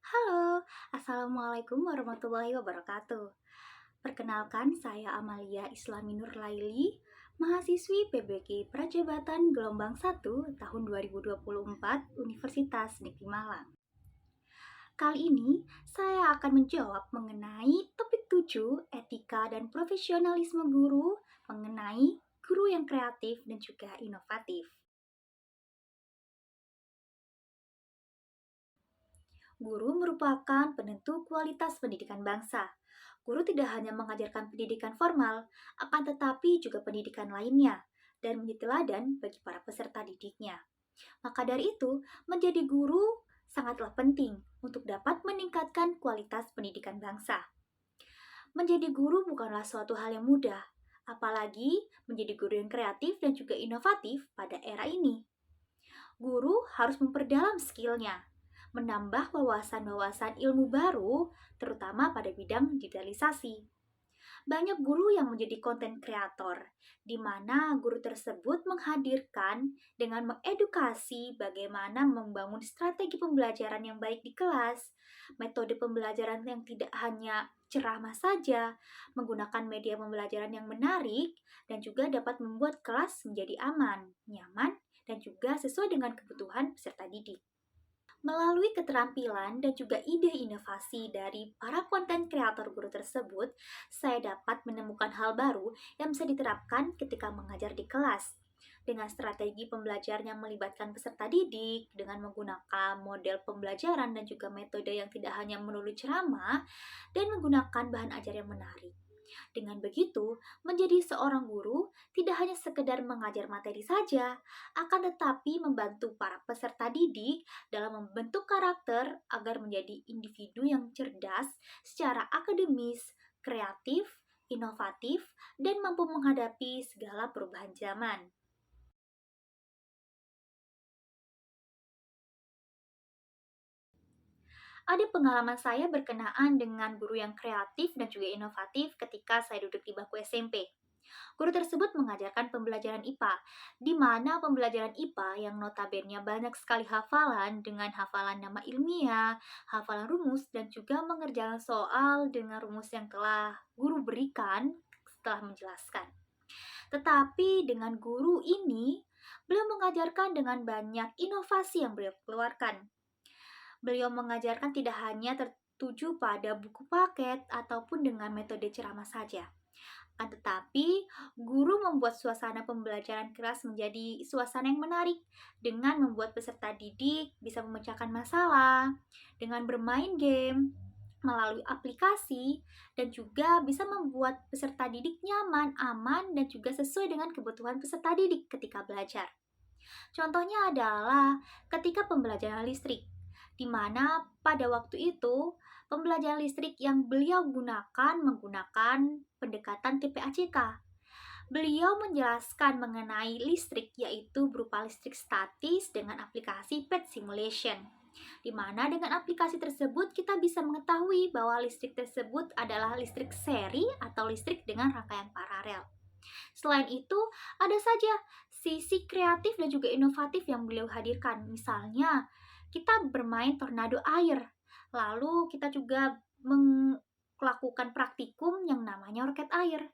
Halo, Assalamualaikum warahmatullahi wabarakatuh. Perkenalkan, saya Amalia Islami Nur Laili, mahasiswi PBG Prajabatan Gelombang 1 tahun 2024 Universitas Negeri Malang. Kali ini, saya akan menjawab mengenai topik 7 etika dan profesionalisme guru, mengenai guru yang kreatif dan juga inovatif. Guru merupakan penentu kualitas pendidikan bangsa. Guru tidak hanya mengajarkan pendidikan formal, akan tetapi juga pendidikan lainnya, dan menjadi teladan bagi para peserta didiknya. Maka dari itu, menjadi guru sangatlah penting untuk dapat meningkatkan kualitas pendidikan bangsa. Menjadi guru bukanlah suatu hal yang mudah, apalagi menjadi guru yang kreatif dan juga inovatif pada era ini. Guru harus memperdalam skillnya, menambah wawasan-wawasan ilmu baru, terutama pada bidang digitalisasi. Banyak guru yang menjadi konten kreator, di mana guru tersebut menghadirkan dengan mengedukasi bagaimana membangun strategi pembelajaran yang baik di kelas, metode pembelajaran yang tidak hanya ceramah saja, menggunakan media pembelajaran yang menarik, dan juga dapat membuat kelas menjadi aman, nyaman, dan juga sesuai dengan kebutuhan peserta didik. Melalui keterampilan dan juga ide inovasi dari para konten kreator guru tersebut, saya dapat menemukan hal baru yang bisa diterapkan ketika mengajar di kelas. Dengan strategi pembelajaran yang melibatkan peserta didik, dengan menggunakan model pembelajaran dan juga metode yang tidak hanya melulu ceramah, dan menggunakan bahan ajar yang menarik. Dengan begitu, menjadi seorang guru tidak hanya sekedar mengajar materi saja, akan tetapi membantu para peserta didik dalam membentuk karakter agar menjadi individu yang cerdas secara akademis, kreatif, inovatif, dan mampu menghadapi segala perubahan zaman. Ada pengalaman saya berkenaan dengan guru yang kreatif dan juga inovatif ketika saya duduk di bangku SMP. Guru tersebut mengajarkan pembelajaran IPA, di mana pembelajaran IPA yang notabene banyak sekali hafalan dengan hafalan nama ilmiah, hafalan rumus, dan juga mengerjakan soal dengan rumus yang telah guru berikan setelah menjelaskan. Tetapi dengan guru ini, beliau mengajarkan dengan banyak inovasi yang beliau keluarkan. Beliau mengajarkan tidak hanya tertuju pada buku paket ataupun dengan metode ceramah saja. Tetapi, guru membuat suasana pembelajaran kelas menjadi suasana yang menarik dengan membuat peserta didik bisa memecahkan masalah, dengan bermain game, melalui aplikasi, dan juga bisa membuat peserta didik nyaman, aman, dan juga sesuai dengan kebutuhan peserta didik ketika belajar. Contohnya adalah ketika pembelajaran listrik, di mana pada waktu itu pembelajaran listrik yang beliau gunakan menggunakan pendekatan TPACK. Beliau menjelaskan mengenai listrik yaitu berupa listrik statis dengan aplikasi PET Simulation. Di mana dengan aplikasi tersebut kita bisa mengetahui bahwa listrik tersebut adalah listrik seri atau listrik dengan rangkaian paralel. Selain itu, ada saja sisi kreatif dan juga inovatif yang beliau hadirkan. Misalnya, kita bermain tornado air. Lalu kita juga melakukan praktikum yang namanya roket air.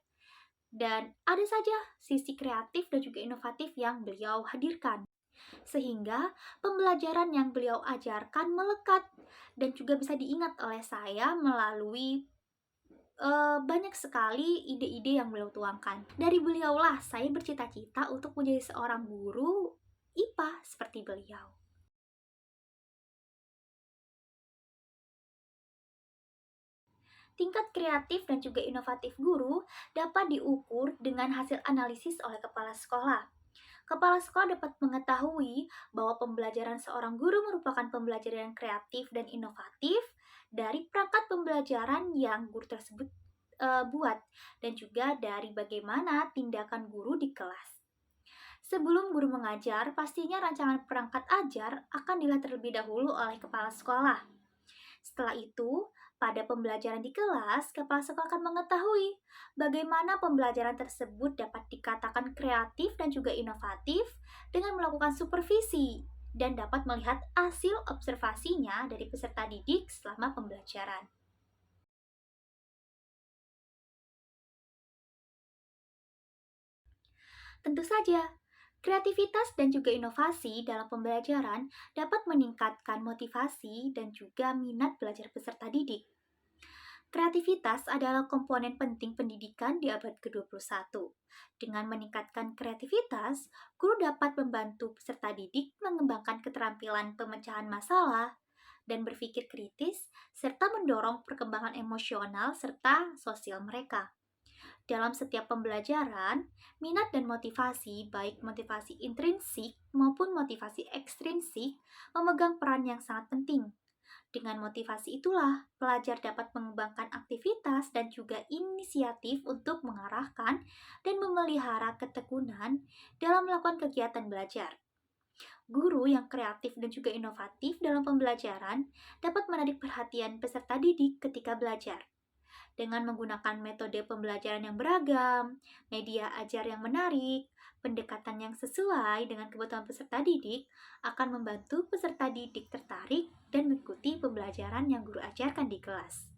Dan ada saja sisi kreatif dan juga inovatif yang beliau hadirkan. Sehingga pembelajaran yang beliau ajarkan melekat dan juga bisa diingat oleh saya melalui banyak sekali ide-ide yang beliau tuangkan. Dari beliaulah saya bercita-cita untuk menjadi seorang guru IPA seperti beliau. Tingkat kreatif dan juga inovatif guru dapat diukur dengan hasil analisis oleh kepala sekolah. Kepala sekolah dapat mengetahui bahwa pembelajaran seorang guru merupakan pembelajaran yang kreatif dan inovatif dari perangkat pembelajaran yang guru tersebut buat dan juga dari bagaimana tindakan guru di kelas. Sebelum guru mengajar, pastinya rancangan perangkat ajar akan dilihat terlebih dahulu oleh kepala sekolah. Setelah itu, pada pembelajaran di kelas, kepala sekolah akan mengetahui bagaimana pembelajaran tersebut dapat dikatakan kreatif dan juga inovatif dengan melakukan supervisi. dan dapat melihat hasil observasinya dari peserta didik selama pembelajaran. Tentu saja, kreativitas dan juga inovasi dalam pembelajaran dapat meningkatkan motivasi dan juga minat belajar peserta didik. Kreativitas adalah komponen penting pendidikan di abad ke-21. Dengan meningkatkan kreativitas, guru dapat membantu peserta didik mengembangkan keterampilan pemecahan masalah dan berpikir kritis, serta mendorong perkembangan emosional serta sosial mereka. Dalam setiap pembelajaran, minat dan motivasi, baik motivasi intrinsik maupun motivasi ekstrinsik, memegang peran yang sangat penting. Dengan motivasi itulah, pelajar dapat mengembangkan aktivitas dan juga inisiatif untuk mengarahkan dan memelihara ketekunan dalam melakukan kegiatan belajar. Guru yang kreatif dan juga inovatif dalam pembelajaran dapat menarik perhatian peserta didik ketika belajar. Dengan menggunakan metode pembelajaran yang beragam, media ajar yang menarik, pendekatan yang sesuai dengan kebutuhan peserta didik akan membantu peserta didik tertarik dan mengikuti pembelajaran yang guru ajarkan di kelas.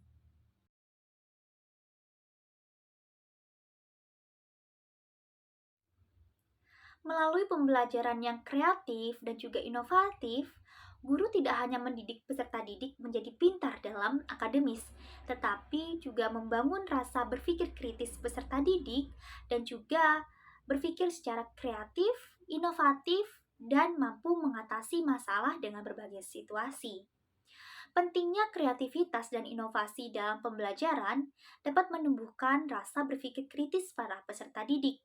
Melalui pembelajaran yang kreatif dan juga inovatif, guru tidak hanya mendidik peserta didik menjadi pintar dalam akademis, tetapi juga membangun rasa berpikir kritis peserta didik dan juga berpikir secara kreatif, inovatif, dan mampu mengatasi masalah dengan berbagai situasi. Pentingnya kreativitas dan inovasi dalam pembelajaran dapat menumbuhkan rasa berpikir kritis para peserta didik.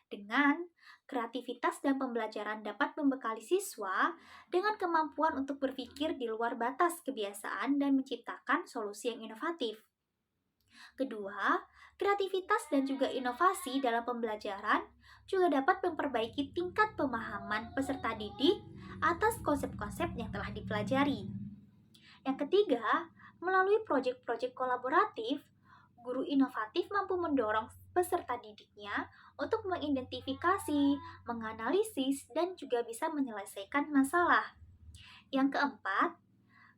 Dengan kreativitas dan pembelajaran dapat membekali siswa dengan kemampuan untuk berpikir di luar batas kebiasaan dan menciptakan solusi yang inovatif. Kedua, kreativitas dan juga inovasi dalam pembelajaran juga dapat memperbaiki tingkat pemahaman peserta didik atas konsep-konsep yang telah dipelajari. Yang ketiga, melalui proyek-proyek kolaboratif, guru inovatif mampu mendorong peserta didiknya untuk mengidentifikasi, menganalisis, dan juga bisa menyelesaikan masalah. Yang keempat,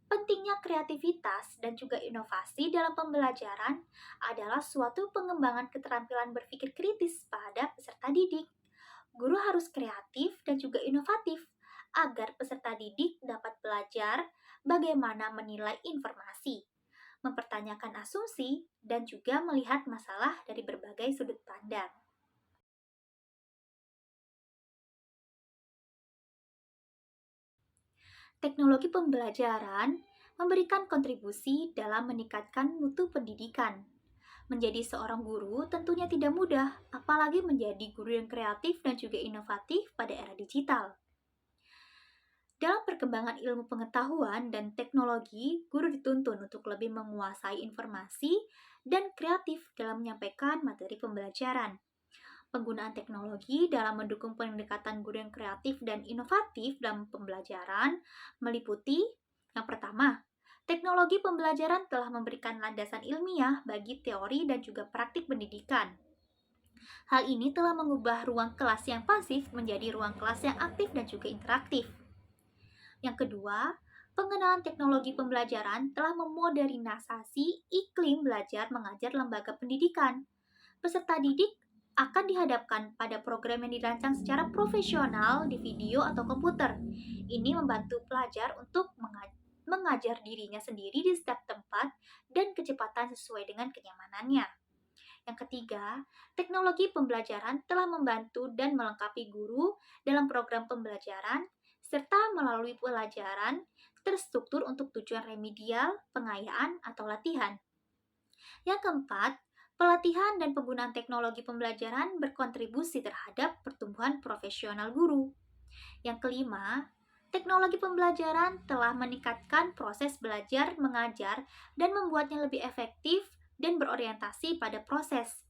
pentingnya kreativitas dan juga inovasi dalam pembelajaran adalah suatu pengembangan keterampilan berpikir kritis pada peserta didik. Guru harus kreatif dan juga inovatif agar peserta didik dapat belajar bagaimana menilai informasi, mempertanyakan asumsi, dan juga melihat masalah dari berbagai sudut pandang. Teknologi pembelajaran memberikan kontribusi dalam meningkatkan mutu pendidikan. Menjadi seorang guru tentunya tidak mudah, apalagi menjadi guru yang kreatif dan juga inovatif pada era digital. Dalam perkembangan ilmu pengetahuan dan teknologi, guru dituntun untuk lebih menguasai informasi dan kreatif dalam menyampaikan materi pembelajaran. Penggunaan teknologi dalam mendukung pendekatan guru yang kreatif dan inovatif dalam pembelajaran meliputi yang pertama, teknologi pembelajaran telah memberikan landasan ilmiah bagi teori dan juga praktik pendidikan. Hal ini telah mengubah ruang kelas yang pasif menjadi ruang kelas yang aktif dan juga interaktif. Yang kedua, pengenalan teknologi pembelajaran telah memodernisasi iklim belajar mengajar lembaga pendidikan. Peserta didik akan dihadapkan pada program yang dirancang secara profesional di video atau komputer. Ini membantu pelajar untuk mengajar dirinya sendiri di setiap tempat dan kecepatan sesuai dengan kenyamanannya. Yang ketiga, teknologi pembelajaran telah membantu dan melengkapi guru dalam program pembelajaran serta melalui pelajaran terstruktur untuk tujuan remedial, pengayaan, atau latihan. Yang keempat, pelatihan dan penggunaan teknologi pembelajaran berkontribusi terhadap pertumbuhan profesional guru. Yang kelima, teknologi pembelajaran telah meningkatkan proses belajar mengajar dan membuatnya lebih efektif dan berorientasi pada proses,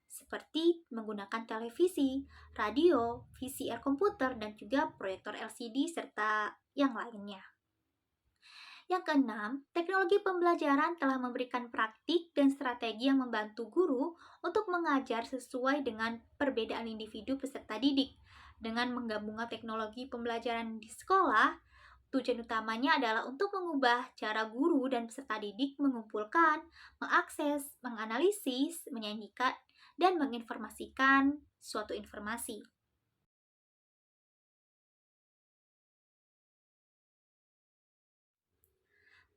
seperti menggunakan televisi, radio, VCR komputer, dan juga proyektor LCD serta yang lainnya. Yang keenam, teknologi pembelajaran telah memberikan praktik dan strategi yang membantu guru untuk mengajar sesuai dengan perbedaan individu peserta didik. Dengan menggabungkan teknologi pembelajaran di sekolah, tujuan utamanya adalah untuk mengubah cara guru dan peserta didik mengumpulkan, mengakses, menganalisis, menyanyikan, dan menginformasikan suatu informasi.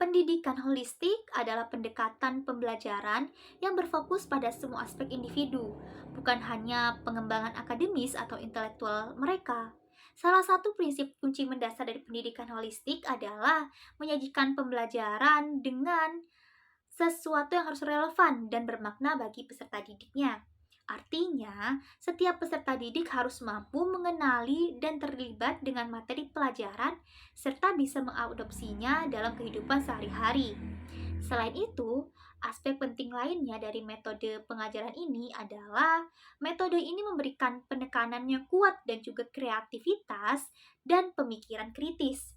Pendidikan holistik adalah pendekatan pembelajaran yang berfokus pada semua aspek individu, bukan hanya pengembangan akademis atau intelektual mereka. Salah satu prinsip kunci mendasar dari pendidikan holistik adalah menyajikan pembelajaran dengan sesuatu yang harus relevan dan bermakna bagi peserta didiknya. Artinya, setiap peserta didik harus mampu mengenali dan terlibat dengan materi pelajaran serta bisa mengadopsinya dalam kehidupan sehari-hari. Selain itu, aspek penting lainnya dari metode pengajaran ini adalah metode ini memberikan penekanan yang kuat dan juga kreativitas dan pemikiran kritis,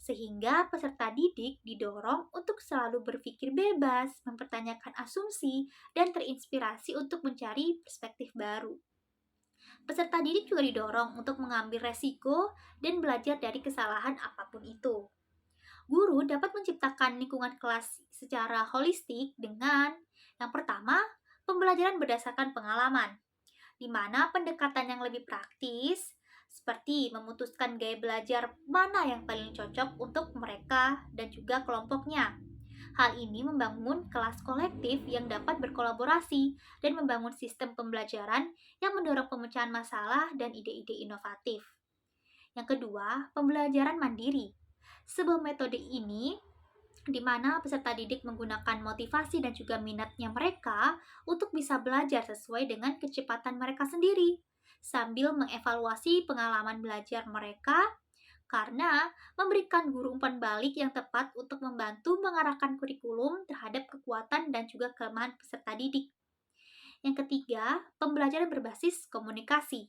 sehingga peserta didik didorong untuk selalu berpikir bebas, mempertanyakan asumsi, dan terinspirasi untuk mencari perspektif baru. Peserta didik juga didorong untuk mengambil resiko dan belajar dari kesalahan apapun itu. Guru dapat menciptakan lingkungan kelas secara holistik dengan yang pertama, pembelajaran berdasarkan pengalaman, di mana pendekatan yang lebih praktis seperti memutuskan gaya belajar mana yang paling cocok untuk mereka dan juga kelompoknya. Hal ini membangun kelas kolektif yang dapat berkolaborasi dan membangun sistem pembelajaran yang mendorong pemecahan masalah dan ide-ide inovatif. Yang kedua, pembelajaran mandiri. Sebuah metode ini di mana peserta didik menggunakan motivasi dan juga minatnya mereka untuk bisa belajar sesuai dengan kecepatan mereka sendiri, sambil mengevaluasi pengalaman belajar mereka karena memberikan guru umpan balik yang tepat untuk membantu mengarahkan kurikulum terhadap kekuatan dan juga kelemahan peserta didik. Yang ketiga, pembelajaran berbasis komunikasi.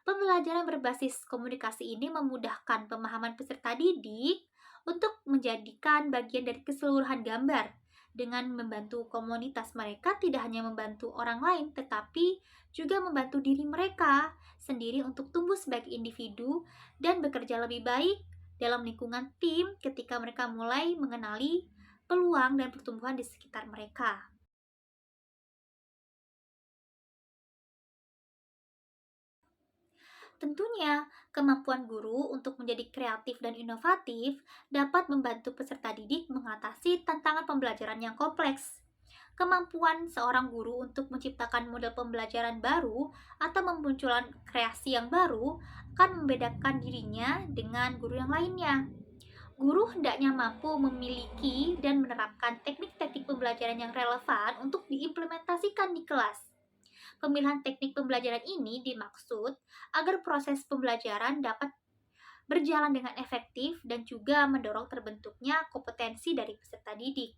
Pembelajaran berbasis komunikasi ini memudahkan pemahaman peserta didik untuk menjadikan bagian dari keseluruhan gambar dengan membantu komunitas mereka tidak hanya membantu orang lain tetapi juga membantu diri mereka sendiri untuk tumbuh sebagai individu dan bekerja lebih baik dalam lingkungan tim ketika mereka mulai mengenali peluang dan pertumbuhan di sekitar mereka. Tentunya, kemampuan guru untuk menjadi kreatif dan inovatif dapat membantu peserta didik mengatasi tantangan pembelajaran yang kompleks. Kemampuan seorang guru untuk menciptakan model pembelajaran baru atau memunculkan kreasi yang baru akan membedakan dirinya dengan guru yang lainnya. Guru hendaknya mampu memiliki dan menerapkan teknik-teknik pembelajaran yang relevan untuk diimplementasikan di kelas. Pemilihan teknik pembelajaran ini dimaksud agar proses pembelajaran dapat berjalan dengan efektif dan juga mendorong terbentuknya kompetensi dari peserta didik.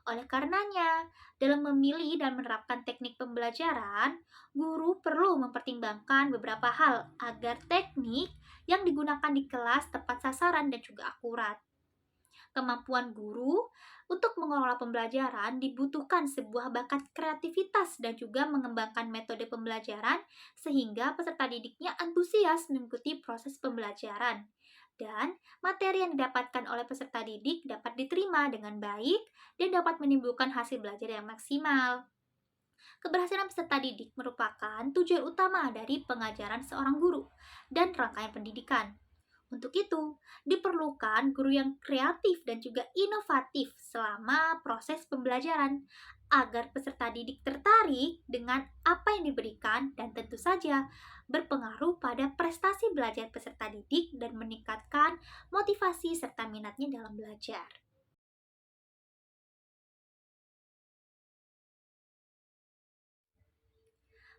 Oleh karenanya, dalam memilih dan menerapkan teknik pembelajaran, guru perlu mempertimbangkan beberapa hal agar teknik yang digunakan di kelas tepat sasaran dan juga akurat. Kemampuan guru untuk mengelola pembelajaran dibutuhkan sebuah bakat kreativitas dan juga mengembangkan metode pembelajaran sehingga peserta didiknya antusias mengikuti proses pembelajaran. Dan materi yang didapatkan oleh peserta didik dapat diterima dengan baik dan dapat menimbulkan hasil belajar yang maksimal. Keberhasilan peserta didik merupakan tujuan utama dari pengajaran seorang guru dan rangkaian pendidikan. Untuk itu, diperlukan guru yang kreatif dan juga inovatif selama proses pembelajaran agar peserta didik tertarik dengan apa yang diberikan dan tentu saja berpengaruh pada prestasi belajar peserta didik dan meningkatkan motivasi serta minatnya dalam belajar.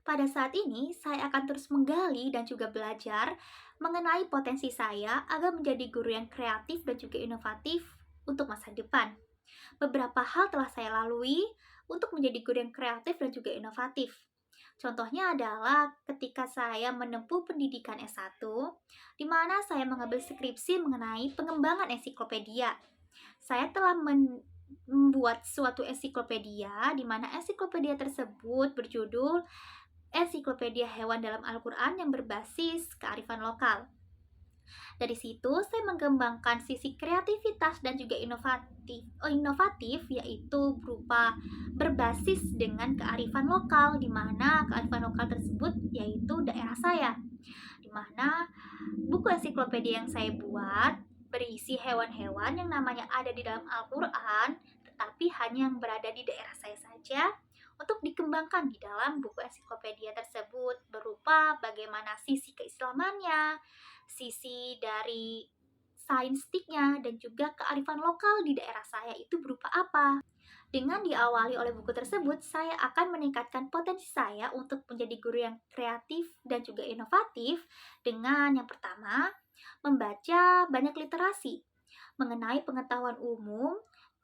Pada saat ini, saya akan terus menggali dan juga belajar mengenai potensi saya agar menjadi guru yang kreatif dan juga inovatif untuk masa depan. Beberapa hal telah saya lalui untuk menjadi guru yang kreatif dan juga inovatif. Contohnya adalah ketika saya menempuh pendidikan S1, di mana saya mengambil skripsi mengenai pengembangan ensiklopedia. Saya telah membuat suatu ensiklopedia di mana ensiklopedia tersebut berjudul ensiklopedia hewan dalam Al-Quran yang berbasis kearifan lokal. Dari situ, saya mengembangkan sisi kreativitas dan juga inovatif yaitu berupa berbasis dengan kearifan lokal, di mana kearifan lokal tersebut yaitu daerah saya, di mana buku ensiklopedia yang saya buat berisi hewan-hewan yang namanya ada di dalam Al-Quran, tetapi hanya yang berada di daerah saya saja untuk dikembangkan di dalam buku ensiklopedia tersebut, berupa bagaimana sisi keislamannya, sisi dari sainstiknya, dan juga kearifan lokal di daerah saya itu berupa apa. Dengan diawali oleh buku tersebut, saya akan meningkatkan potensi saya untuk menjadi guru yang kreatif dan juga inovatif dengan yang pertama, membaca banyak literasi mengenai pengetahuan umum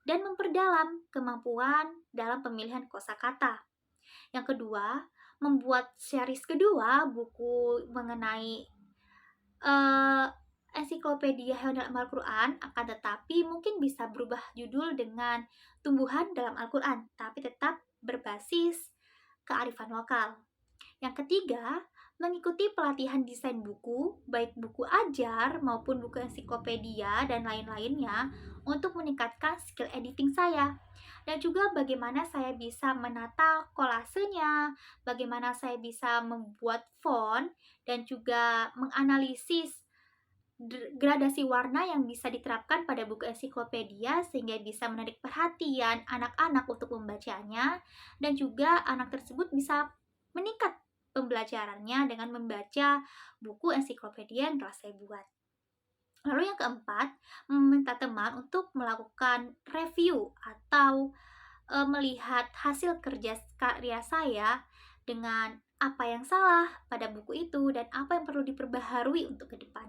dan memperdalam kemampuan dalam pemilihan kosakata. Yang kedua, membuat series kedua buku mengenai uh, ensiklopedia hewan dalam Al-Quran, akan tetapi mungkin bisa berubah judul dengan tumbuhan dalam Al-Quran, tapi tetap berbasis kearifan lokal. Yang ketiga, mengikuti pelatihan desain buku, baik buku ajar maupun buku ensiklopedia dan lain-lainnya untuk meningkatkan skill editing saya. Dan juga bagaimana saya bisa menata kolasenya, bagaimana saya bisa membuat font, dan juga menganalisis gradasi warna yang bisa diterapkan pada buku ensiklopedia sehingga bisa menarik perhatian anak-anak untuk membacanya, dan juga anak tersebut bisa meningkat pembelajarannya dengan membaca buku ensiklopedia yang telah saya buat. Lalu yang keempat, meminta teman untuk melakukan review atau melihat hasil kerja karya saya dengan apa yang salah pada buku itu dan apa yang perlu diperbaharui untuk ke depan.